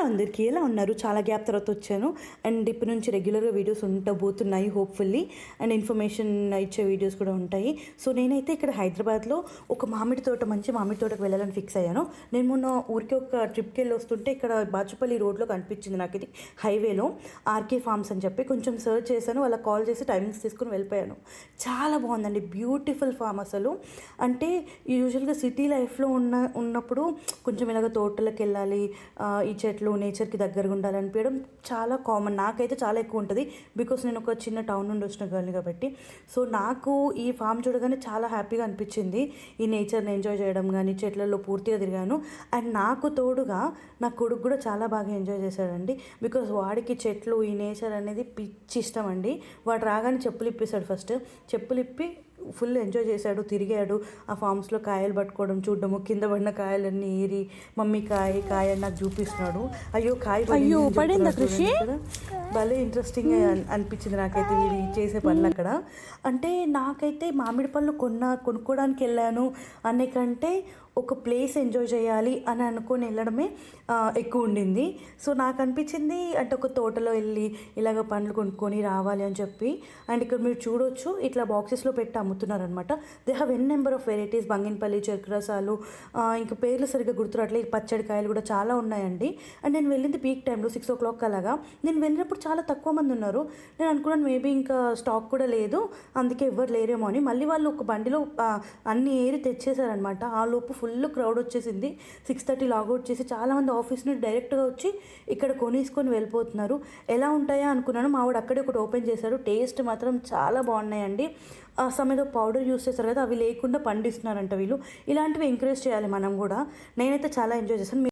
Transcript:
అందరికీ ఎలా ఉన్నారు? చాలా గ్యాప్ తర్వాత వచ్చాను. అండ్ ఇప్పటి నుంచి రెగ్యులర్గా వీడియోస్ ఉండబోతున్నాయి హోప్ఫుల్లీ. అండ్ ఇన్ఫర్మేషన్ ఇచ్చే వీడియోస్ కూడా ఉంటాయి. సో నేనైతే ఇక్కడ హైదరాబాద్లో ఒక మామిడి తోట, మంచి మామిడి తోటకు వెళ్ళాలని ఫిక్స్ అయ్యాను. నేను మొన్న ఊరికి ఒక ట్రిప్కి వెళ్ళి వస్తుంటే ఇక్కడ బాచుపల్లి రోడ్లో కనిపించింది నాకు, ఇది హైవేలో ఆర్కే ఫార్మ్స్ అని చెప్పి. కొంచెం సర్చ్ చేశాను, వాళ్ళకి కాల్ చేసి టైమింగ్స్ తీసుకుని వెళ్ళిపోయాను. చాలా బాగుందండి, బ్యూటిఫుల్ ఫామ్ అసలు. అంటే యూజువల్గా సిటీ లైఫ్లో ఉన్నప్పుడు కొంచెం ఇలాగ తోటలకు వెళ్ళాలి, ఈ చెట్లు నేచర్కి దగ్గరగా ఉండాలనిపించడం చాలా కామన్. నాకైతే చాలా ఎక్కువ ఉంటుంది, బికాస్ నేను ఒక చిన్న టౌన్ నుండి వచ్చిన గర్ల్ని కాబట్టి. సో నాకు ఈ ఫామ్ చూడగానే చాలా హ్యాపీగా అనిపించింది. ఈ నేచర్ని ఎంజాయ్ చేయడం కానీ, చెట్లలో పూర్తిగా తిరిగాను. అండ్ నాకు తోడుగా నా కొడుకు కూడా చాలా బాగా ఎంజాయ్ చేశాడండి, బికాస్ వాడికి చెట్లు, ఈ నేచర్ అనేది పిచ్చి ఇష్టం అండి. వాడు రాగానే చెప్పులు ఇప్పేశాడు. ఫస్ట్ చెప్పులు ఇప్పి ఫుల్ ఎంజాయ్ చేశాడు, తిరిగాడు. ఆ ఫామ్స్లో కాయలు పట్టుకోవడం, చూడడము, కింద పడిన కాయలన్నీ ఏరి మమ్మీ కాయ కాయ అని నాకు చూపిస్తున్నాడు. అయ్యో కాయ పడిందా కృషి, భలే ఇంట్రెస్టింగ్గా అనిపించింది నాకైతే వీడి చేసే పనులు అక్కడ. అంటే నాకైతే మామిడి పళ్ళు కొనుక్కోవడానికి వెళ్ళాను అనే కంటే ఒక ప్లేస్ ఎంజాయ్ చేయాలి అని అనుకొని వెళ్ళడమే ఎక్కువ ఉండింది. సో నాకు అనిపించింది అంటే ఒక తోటలో వెళ్ళి ఇలాగ పండ్లు కొనుక్కొని రావాలి అని చెప్పి. అండ్ ఇక్కడ మీరు చూడొచ్చు, ఇట్లా బాక్సెస్లో పెట్టి అమ్ముతున్నారనమాట. They have n number of varieties, Banganapalli, చెరుకు రసాలు, ఇంకా పేర్లు సరిగ్గా గుర్తురాట్లేదు, పచ్చడి కాయలు కూడా చాలా ఉన్నాయండి. అండ్ నేను వెళ్ళింది పీక్ టైంలో 6 o'clock అలాగా. నేను వెళ్ళినప్పుడు చాలా తక్కువ మంది ఉన్నారు. నేను అనుకున్నాను మేబీ ఇంకా స్టాక్ కూడా లేదు, అందుకే ఎవ్వరు లేరేమో అని. మళ్ళీ వాళ్ళు ఒక బండిలో అన్ని ఏరి తెచ్చేసారనమాట. ఆ లోపు ఫుల్ క్రౌడ్ వచ్చేసింది. 6:30 లాగౌట్ చేసి చాలామంది ఆఫీస్ నుండి డైరెక్ట్గా వచ్చి ఇక్కడ కొనేసుకొని వెళ్ళిపోతున్నారు. ఎలా ఉంటాయా అనుకున్నాను. మావాడు అక్కడే ఒకటి ఓపెన్ చేశాడు. టేస్ట్ మాత్రం చాలా బాగున్నాయండి. ఏదో పౌడర్ యూస్ చేస్తారు కదా, అవి లేకుండా పండిస్తున్నారంట వీళ్ళు. ఇలాంటివి ఎంకరేజ్ చేయాలి మనం కూడా. నేనైతే చాలా ఎంజాయ్ చేశాను.